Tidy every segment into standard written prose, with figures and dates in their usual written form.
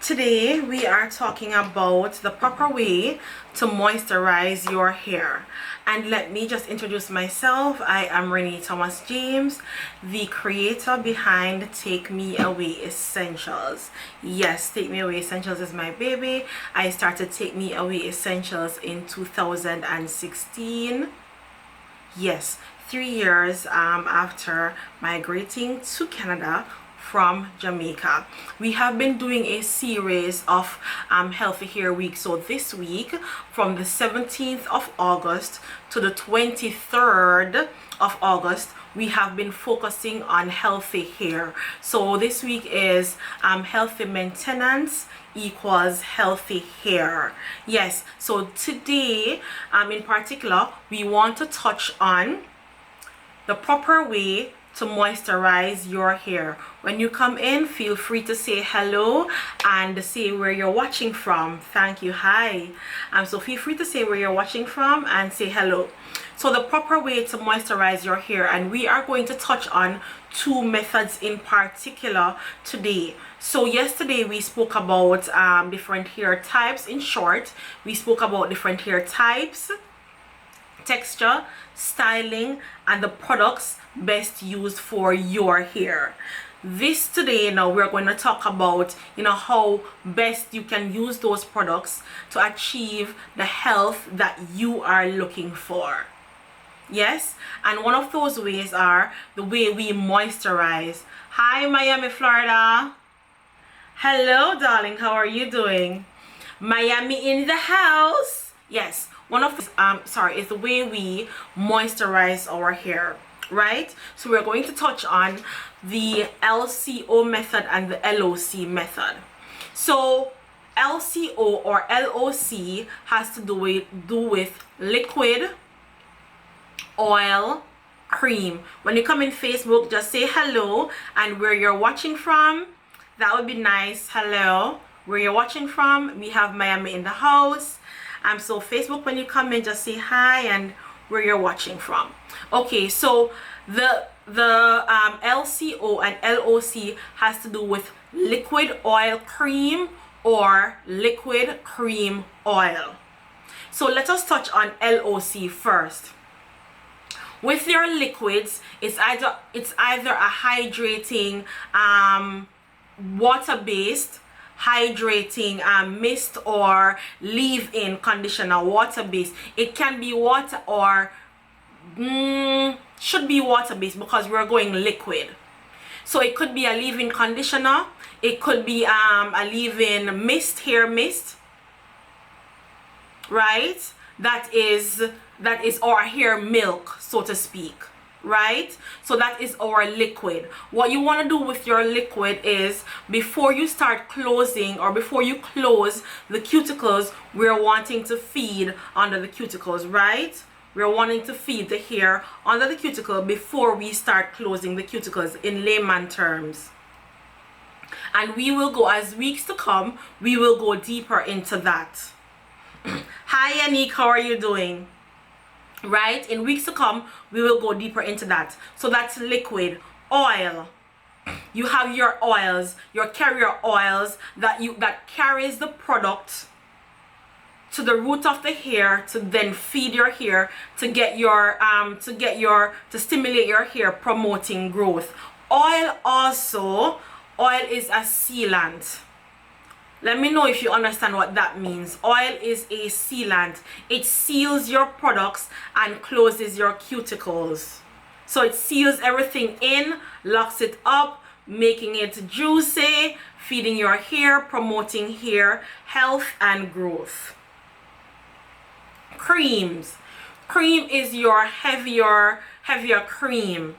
Today we are talking about the proper way to moisturize your hair. And let me just introduce myself. I am Renee Thomas James, the creator behind Take Me Away Essentials. Yes, Take Me Away Essentials is my baby. I started Take Me Away Essentials in 2016. Yes, 3 years after migrating to Canada from Jamaica. We have been doing a series of healthy hair week. So this week from the 17th of August to the 23rd of August, we have been focusing on healthy hair. So this week is healthy maintenance equals healthy hair. Yes, so today in particular we want to touch on the proper way to moisturize your hair. When you come in, feel free to say hello and say where you're watching from. Thank you. Hi. So feel free to say where you're watching from and say hello. So the proper way to moisturize your hair, and we are going to touch on two methods in particular today. So yesterday we spoke about different hair types. In short, we spoke about different hair types, texture, styling, and the products best used for your hair. This today, now we're going to talk about how best you can use those products to achieve the health that you are looking for. Yes, and one of those ways are the way we moisturize. Hi Miami, Florida. Hello darling, how are you doing? Miami in the house. Yes, one of the is the way we moisturize our hair, right? So we're going to touch on the LCO method and the LOC method. So LCO or LOC has to do with liquid, oil, cream. When you come in Facebook, just say hello and where you're watching from. That would be nice. Hello, where you're watching from. We have Miami in the house. So Facebook, when you come in, just say hi and where you're watching from. Okay, so the LCO and LOC has to do with liquid oil cream or liquid cream oil. So let us touch on LOC first. With your liquids, it's either a hydrating water-based hydrating mist or leave-in conditioner, water-based. It can be water or should be water-based because we're going liquid. So it could be a leave-in conditioner, it could be a leave-in mist, hair mist, right? That is our hair milk, so to speak, right? So that is our liquid. What you want to do with your liquid is before you start closing or before you close the cuticles, we're wanting to feed under the cuticles, right? We're wanting to feed the hair under the cuticle before we start closing the cuticles, in layman terms. And we will go, as weeks to come, we will go deeper into that. Hi Yannick, how are you doing? Right, in weeks to come we will go deeper into that. So that's liquid. Oil, you have your oils, your carrier oils that carries the product to the root of the hair to then feed your hair to get your to stimulate your hair, promoting growth. Oil is a sealant. Let me know if you understand what that means. Oil is a sealant. It seals your products and closes your cuticles. So it seals everything in, locks it up, making it juicy, feeding your hair, promoting hair health and growth. Creams. Cream is your heavier cream,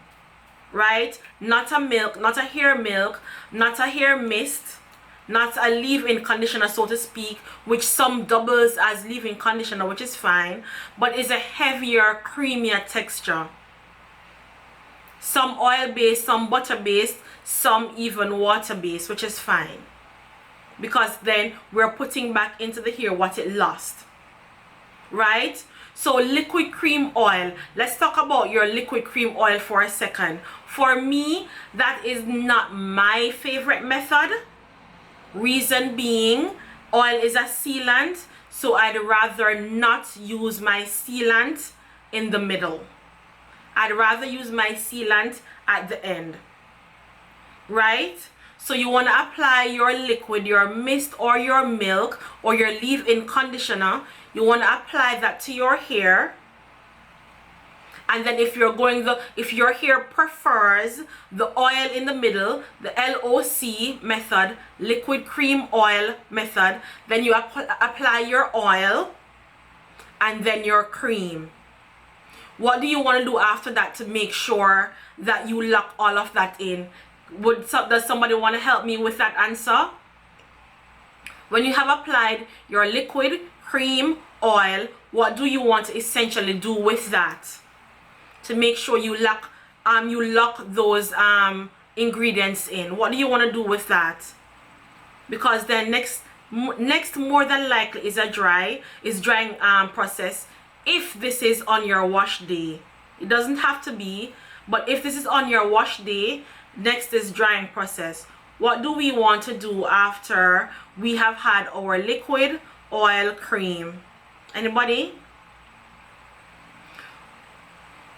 right? Not a milk, not a hair milk, not a hair mist, not a leave-in conditioner, so to speak, which some doubles as leave-in conditioner, which is fine, but is a heavier, creamier texture. Some oil-based, some butter-based, some even water-based, which is fine, because then we're putting back into the hair what it lost, right? So liquid cream oil, let's talk about your liquid cream oil for a second. For me, that is not my favorite method. Reason being, oil is a sealant, so I'd rather not use my sealant in the middle. I'd rather use my sealant at the end, right? So you want to apply your liquid, your mist or your milk or your leave-in conditioner. You want to apply that to your hair. And then if your hair prefers the oil in the middle, the LOC method, liquid cream oil method, then you apply your oil and then your cream. What do you want to do after that to make sure that you lock all of that in? Does somebody want to help me with that answer? When you have applied your liquid, cream, oil, what do you want to essentially do with that to make sure you lock those ingredients in? What do you want to do with that? Because then next more than likely is drying process. If this is on your wash day, it doesn't have to be, but if this is on your wash day, next is drying process. What do we want to do after we have had our liquid, oil, cream? Anybody?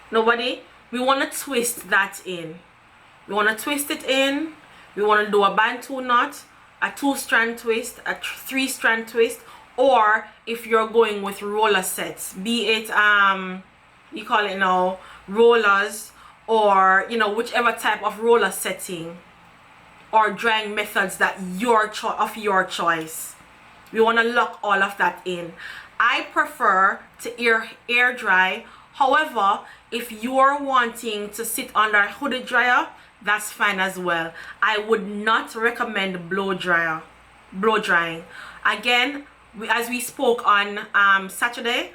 Nobody? We want to twist that in. We want to twist it in. We want to do a bantu knot, a 2-strand twist, a 3-strand twist, or if you're going with roller sets, be it you call it now rollers, or whichever type of roller setting or drying methods that of your choice. We want to lock all of that in. I prefer to air dry. However, if you're wanting to sit under a hooded dryer, that's fine as well. I would not recommend blow drying. Again, as we spoke on Saturday,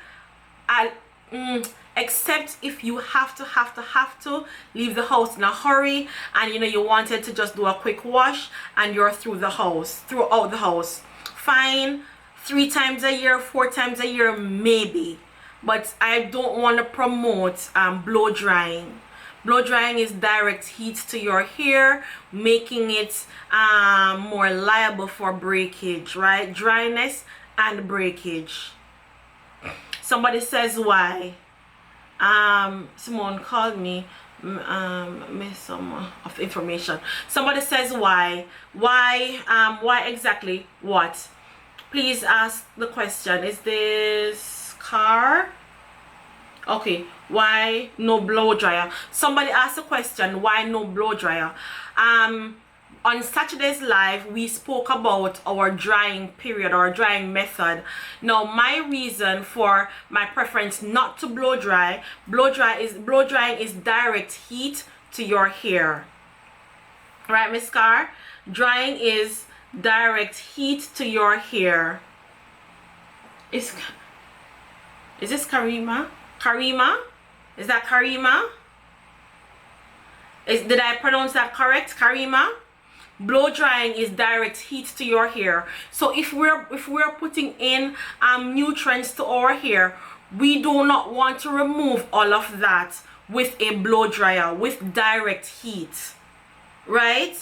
except if you have to leave the house in a hurry and you wanted to just do a quick wash and you're throughout the house, fine. 3 times a year, 4 times a year, maybe. But I don't want to promote blow drying. Blow drying is direct heat to your hair, making it more liable for breakage, right? Dryness and breakage. Somebody says why. Simone called me, missed some of information. Somebody says why exactly what? Please ask the question. Is this car? Okay, why no blow dryer? Somebody asked the question, why no blow dryer? On Saturday's live, we spoke about our drying period, our drying method. Now, my reason for my preference not to blow drying is direct heat to your hair. Right, Miss Carr? Drying is direct heat to your hair. Is this Karima? Karima? Is that Karima? Did I pronounce that correct? Karima? Blow drying is direct heat to your hair. So if we're putting in nutrients to our hair, we do not want to remove all of that with a blow dryer, with direct heat, right?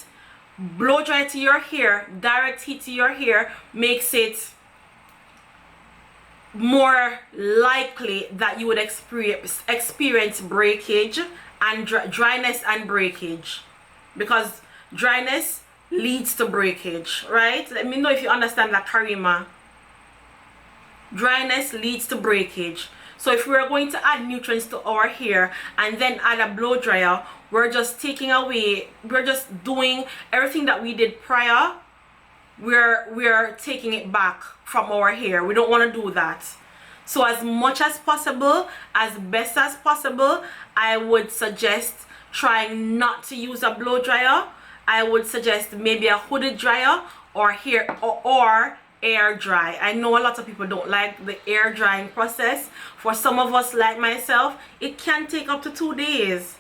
Blow dry to your hair, direct heat to your hair makes it more likely that you would experience breakage and dryness and breakage, because dryness leads to breakage, right? Let me know if you understand that, Karima. Dryness leads to breakage. So if we're going to add nutrients to our hair and then add a blow dryer, we're just doing everything that we did prior. We're taking it back from our hair. We don't want to do that. So as much as possible, as best as possible, I would suggest trying not to use a blow dryer. I would suggest maybe a hooded dryer or air dry. I know a lot of people don't like the air drying process. For some of us, like myself, it can take up to 2 days.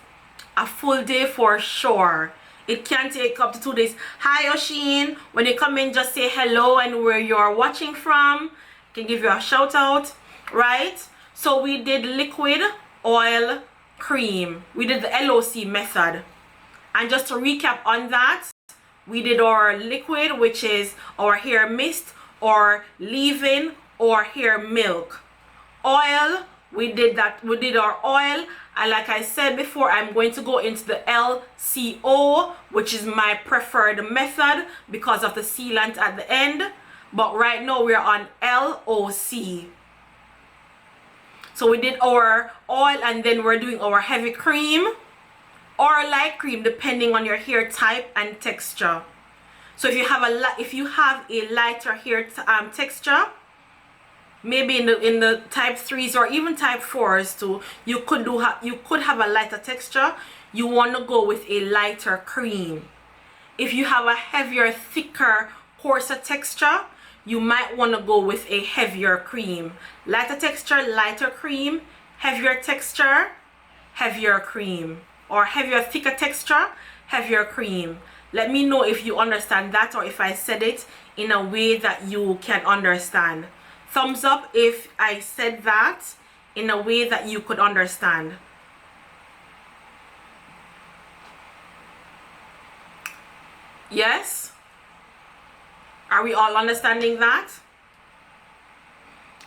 A full day for sure. It can take up to 2 days. Hi Oshin, when you come in, just say hello and where you're watching from. I can give you a shout out, right? So we did liquid, oil, cream. We did the LOC method. And just to recap on that, We did our liquid, which is our hair mist, or leave-in, or hair milk. Oil, we did our oil, and like I said before, I'm going to go into the LCO, which is my preferred method because of the sealant at the end. But right now we're on LOC. So we did our oil, and then we're doing our heavy cream or light cream depending on your hair type and texture. So if you have a lighter hair texture, maybe in the type 3s or even type 4s too, you could have a lighter texture. You want to go with a lighter cream. If you have a heavier, thicker, coarser texture, you might want to go with a heavier cream. Lighter texture, lighter cream. Heavier texture, heavier cream. Or heavier, thicker texture, heavier cream. Let me know if you understand that, or if I said it in a way that you can understand. Thumbs up if I said that in a way that you could understand. Yes? Are we all understanding that?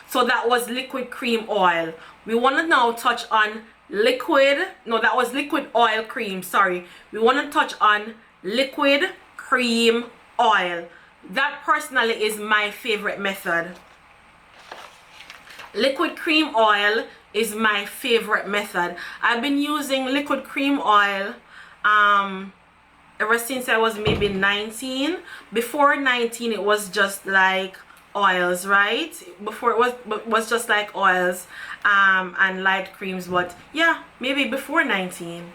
So that was liquid cream oil. We want to now touch on that was liquid oil cream, sorry. We want to touch on liquid cream oil. That personally is my favorite method. Liquid cream oil is my favorite method. I've been using liquid cream oil ever since I was maybe 19. Before 19, it was just like oils, right? Before it was just like oils and light creams. But yeah, maybe before 19,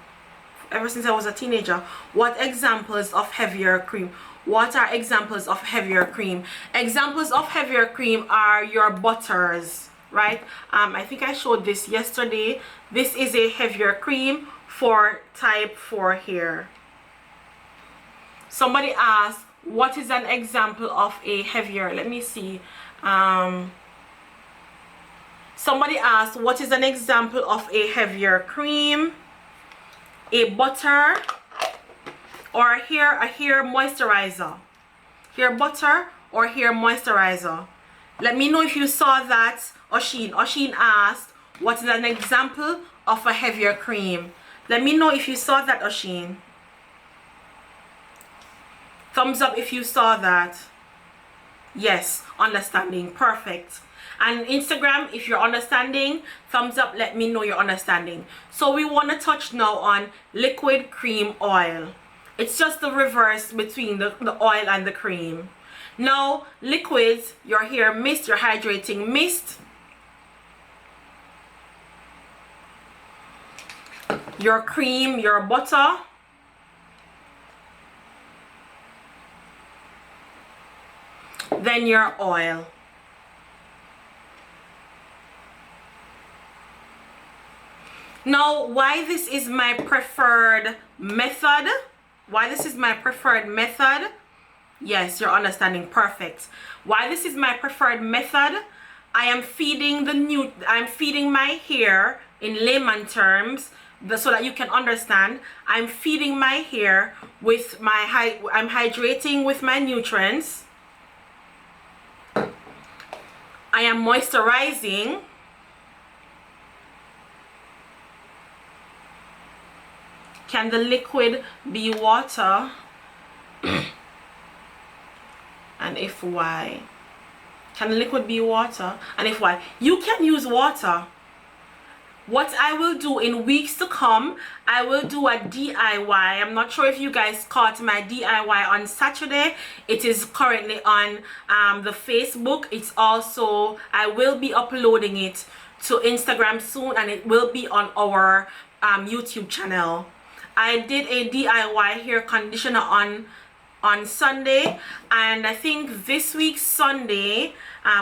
ever since I was a teenager. What examples of heavier cream? What are examples of heavier cream? Examples of heavier cream are your butters, right? I think I showed this yesterday. This is a heavier cream for type 4 hair. Somebody asked, what is an example of a heavier? Let me see. Somebody asked, what is an example of a heavier cream? A butter or a hair moisturizer. Hair butter or hair moisturizer. Let me know if you saw that. Oshin asked, what is an example of a heavier cream? Let me know if you saw that, Oshin. Thumbs up if you saw that. Yes, understanding. Perfect. And Instagram, if you're understanding, thumbs up, let me know you're understanding. So we want to touch now on liquid cream oil. It's just the reverse between the oil and the cream. Now, liquids, your hair mist, your hydrating mist, your cream, your butter, then your oil. Now, why this is my preferred method? Yes, you're understanding. Perfect. Why this is my preferred method? I am feeding my hair in layman terms, so that you can understand. I'm feeding my hair with I'm hydrating with my nutrients. I am moisturizing. Can the liquid be water? And if why? Can the liquid be water? And if why? You can use water. What I will do in weeks to come, I will do a DIY. I'm not sure if you guys caught my DIY on Saturday. It is currently on the Facebook. It's also, I will be uploading it to Instagram soon, and it will be on our YouTube channel. I did a DIY hair conditioner on Sunday, and I think this week Sunday,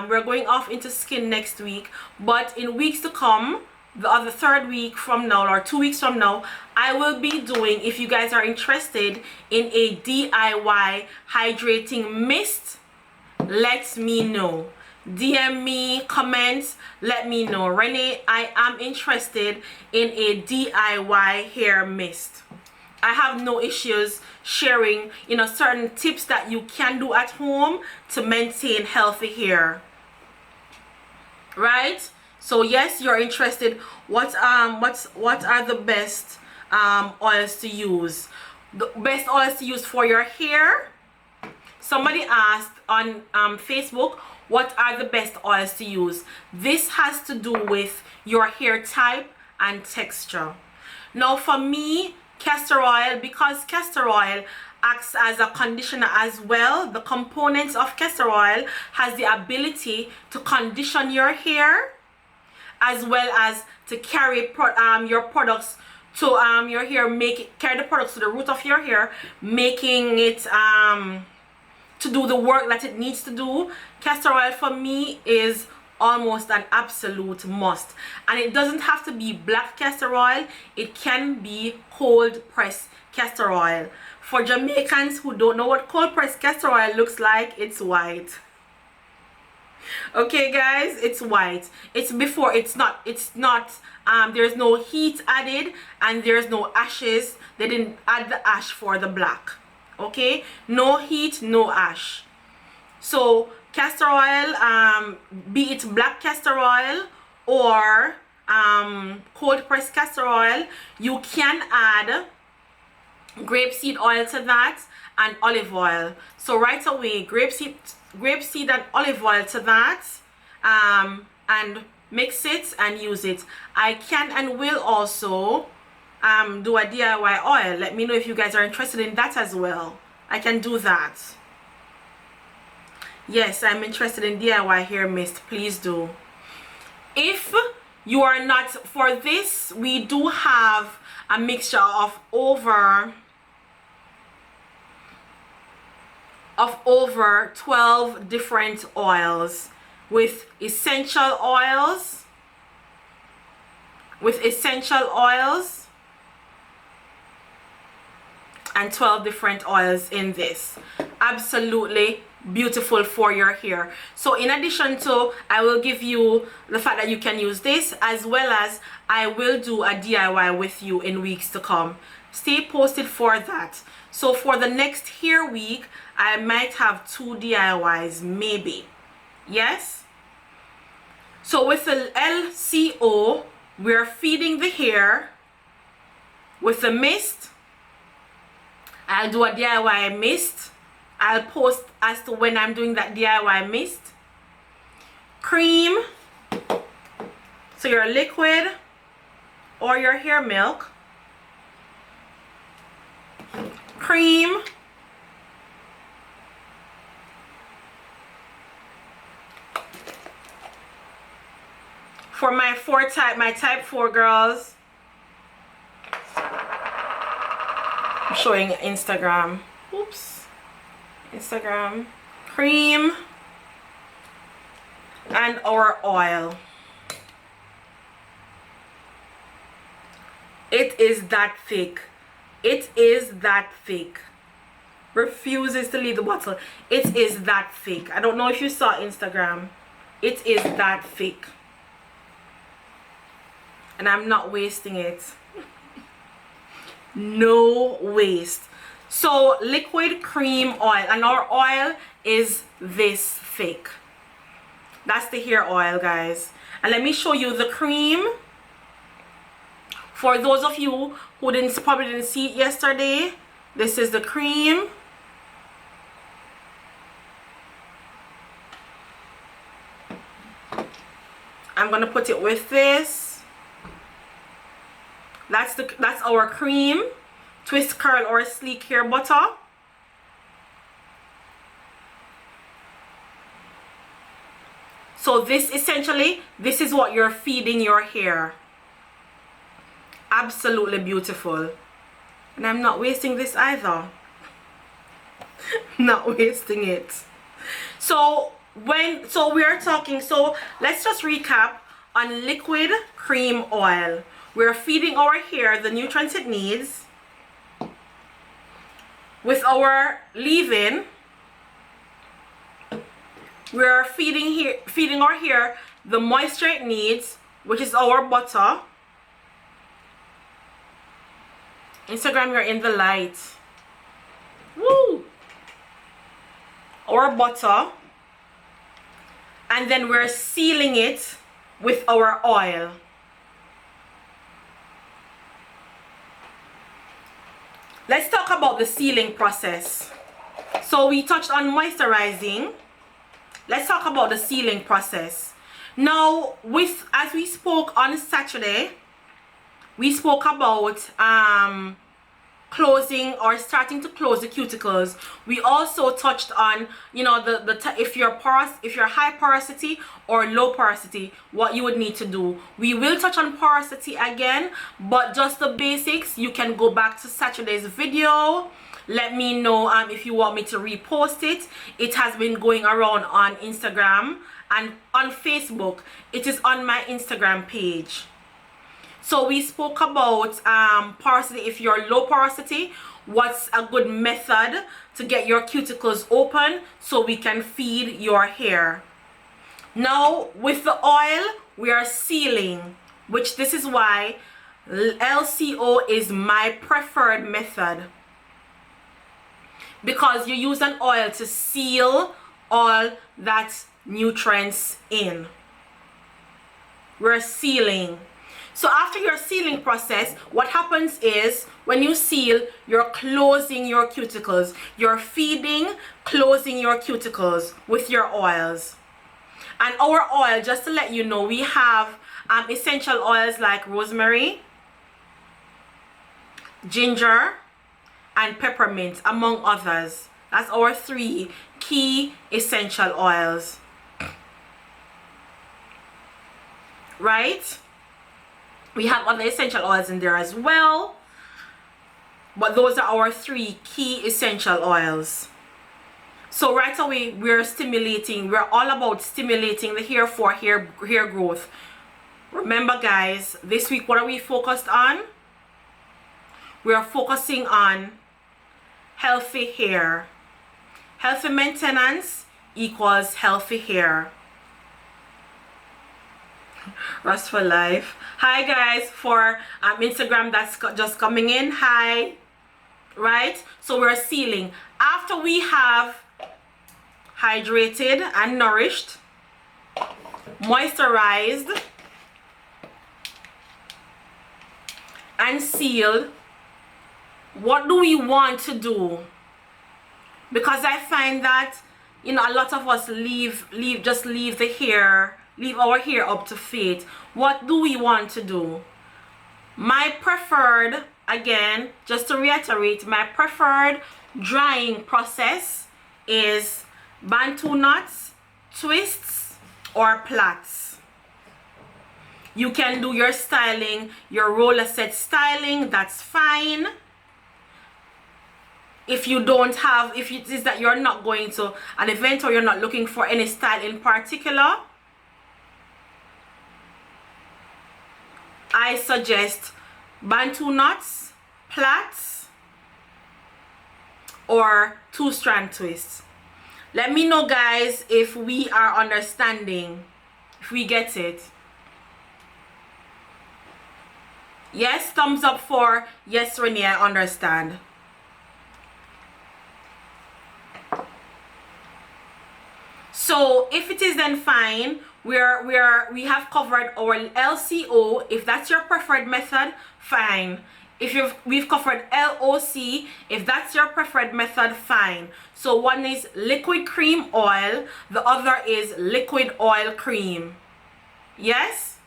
we're going off into skin next week. But in weeks to come, the other 3rd week from now or 2 weeks from now, I will be doing, if you guys are interested in a DIY hydrating mist, let me know. DM me, comment, let me know. Renee, I am interested in a DIY hair mist. I have no issues sharing, you know, certain tips that you can do at home to maintain healthy hair. Right? So yes, you're interested. What are the best oils to use? The best oils to use for your hair. Somebody asked on Facebook, what are the best oils to use? This has to do with your hair type and texture. Now for me, castor oil, because castor oil acts as a conditioner as well. The components of castor oil has the ability to condition your hair as well as to carry your products to your hair, carry the products to the root of your hair, making it to do the work that it needs to do. Castor oil for me is almost an absolute must, and it doesn't have to be black castor oil. It can be cold pressed castor oil. For Jamaicans who don't know what cold pressed castor oil looks like, it's white. Okay guys, it's white. It's not there's no heat added and there's no ashes. They didn't add the ash for the black. Okay, no heat, no ash. So castor oil, be it black castor oil or cold pressed castor oil, you can add grapeseed oil to that and olive oil. So right away, grapeseed and olive oil to that, and mix it and use it. I can and will also do a DIY oil. Let me know if you guys are interested in that as well. I can do that. Yes, I'm interested in DIY hair mist. Please do. If you are not, for this we do have a mixture of over 12 different oils with essential oils and 12 different oils in this. Absolutely beautiful for your hair. So in addition to, I will give you the fact that you can use this, as well as I will do a DIY with you in weeks to come. Stay posted for that. So for the next hair week, I might have 2 DIYs, maybe. Yes? So with the LCO, we're feeding the hair with the mist. I'll do a DIY mist. I'll post as to when I'm doing that DIY mist. Cream, so your liquid or your hair milk. Cream, for my type 4 girls. I'm showing Instagram. Oops. Instagram. Cream and our oil. It is that thick. It is that thick. Refuses to leave the bottle. It is that thick. I don't know if you saw Instagram. It is that thick. And I'm not wasting it. No waste. So liquid, cream, oil, and our oil is this thick. That's the hair oil, guys. And let me show you the cream. For those of you who probably didn't see it yesterday, this is the cream. I'm gonna put it with this. That's our cream. Twist, curl, or sleek hair butter. So this essentially, this is what you're feeding your hair. Absolutely beautiful. And I'm not wasting this either. Not wasting it. So we are talking, so let's just recap on liquid, cream, oil. We're feeding our hair the nutrients it needs. With our leave-in, we're feeding our hair the moisture it needs, which is our butter. Instagram, you're in the light. Woo! Our butter. And then we're sealing it with our oil. Let's talk about the sealing process. So we touched on moisturizing. Let's talk about the sealing process. Now, as we spoke on Saturday, we spoke about closing or starting to close the cuticles. We also touched on, you know, if you're high porosity or low porosity, what you would need to do. We will touch on porosity again, but just the basics. You can go back to Saturday's video. Let me know if you want me to repost it. It has been going around on Instagram and on Facebook. It is on my Instagram page. So we spoke about porosity. If you're low porosity, what's a good method to get your cuticles open so we can feed your hair. Now with the oil, we are sealing, which this is why LCO is my preferred method, because you use an oil to seal all that nutrients in. We're sealing. So after your sealing process, what happens is when you seal, you're closing your cuticles. You're feeding, closing your cuticles with your oils. And our oil, just to let you know, we have essential oils like rosemary, ginger, and peppermint, among others. That's our 3 key essential oils. Right? We have other essential oils in there as well, but those are our 3 key essential oils. So right away, we're all about stimulating the hair for hair growth. Remember guys, this week what are we focused on? We are focusing on healthy hair. Healthy maintenance equals healthy hair. Rest for life. Hi guys, for Instagram that's just coming in. Hi. Right, so we're sealing after we have hydrated and nourished, moisturized and sealed. What do we want to do? Because I find that, you know, a lot of us leave our hair up to fate. What do we want to do? My preferred, again, just to reiterate, my preferred drying process is bantu knots, twists, or plaits. You can do your styling, your roller set styling, that's fine. If it is that you're not going to an event or you're not looking for any style in particular, I suggest bantu knots, plaits, or 2-strand twists. Let me know guys if we are understanding, if we get it. Yes, thumbs up for yes, Renee, I understand. So if it is, then fine. We have covered our LCO. If that's your preferred method, fine. We've covered LOC. If that's your preferred method, fine. So one is liquid cream oil, the other is liquid oil cream. Yes,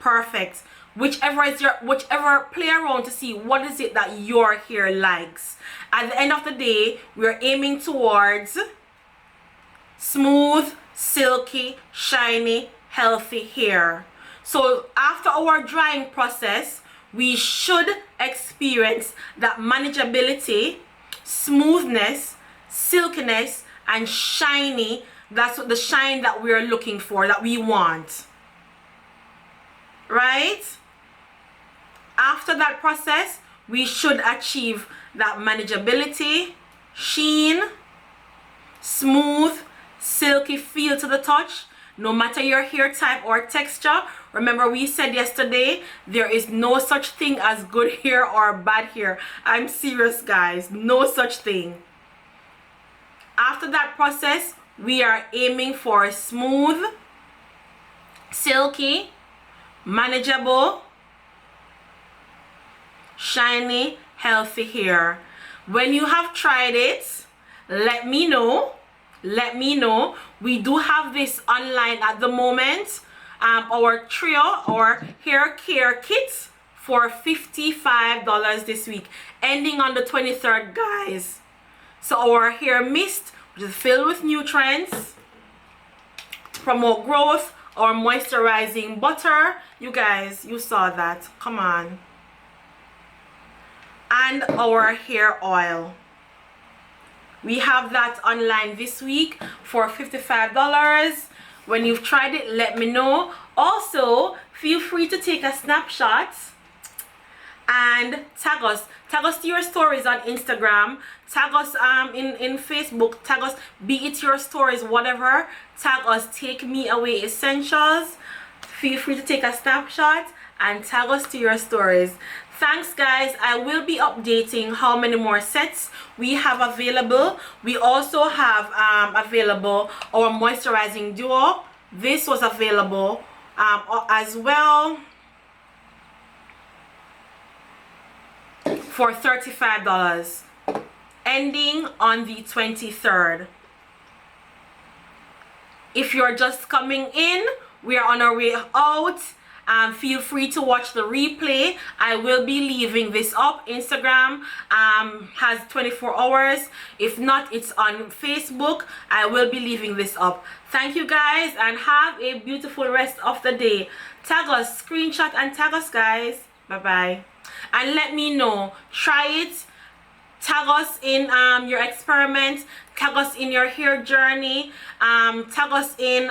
perfect. Whichever, play around to see what is it that your hair likes. At the end of the day, we're aiming towards smooth, silky, shiny, healthy hair. So after our drying process, we should experience that manageability, smoothness, silkiness, and shiny. That's what the shine that we're looking for, that we want. Right? After that process, we should achieve that manageability, sheen, smooth, silky feel to the touch, no matter your hair type or texture. Remember, we said yesterday, there is no such thing as good hair or bad hair. I'm serious, guys. No such thing. After that process, we are aiming for smooth, silky, manageable, shiny, healthy hair. When you have tried it, let me know. Let me know. We do have this online at the moment. Our trio or hair care kit for $55 this week, ending on the 23rd, guys. So our hair mist, which is filled with nutrients, promote growth. Our moisturizing butter, you guys, you saw that. Come on. And our hair oil, we have that online this week for $55. When you've tried it, let me know. Also, feel free to take a snapshot and tag us to your stories on Instagram, tag us in Facebook, tag us, be it your stories, whatever, tag us, Take Me Away Essentials. Feel free to take a snapshot and tag us to your stories. Thanks, guys. I will be updating how many more sets we have available. We also have available our moisturizing duo. This was available as well for $35, ending on the 23rd. If you're just coming in, we are on our way out. Feel free to watch the replay. I will be leaving this up. Instagram has 24 hours. If not, it's on Facebook. I will be leaving this up. Thank you, guys, and have a beautiful rest of the day. Tag us, screenshot and tag us, guys. Bye-bye. And let me know. Try it. Tag us in your experiment. Tag us in your hair journey. Tag us in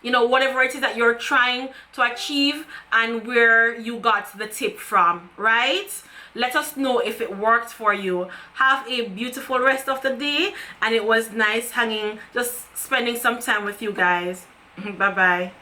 you know, whatever it is that you're trying to achieve and where you got the tip from, right? Let us know if it worked for you. Have a beautiful rest of the day, and it was nice hanging, just spending some time with you guys. Bye bye.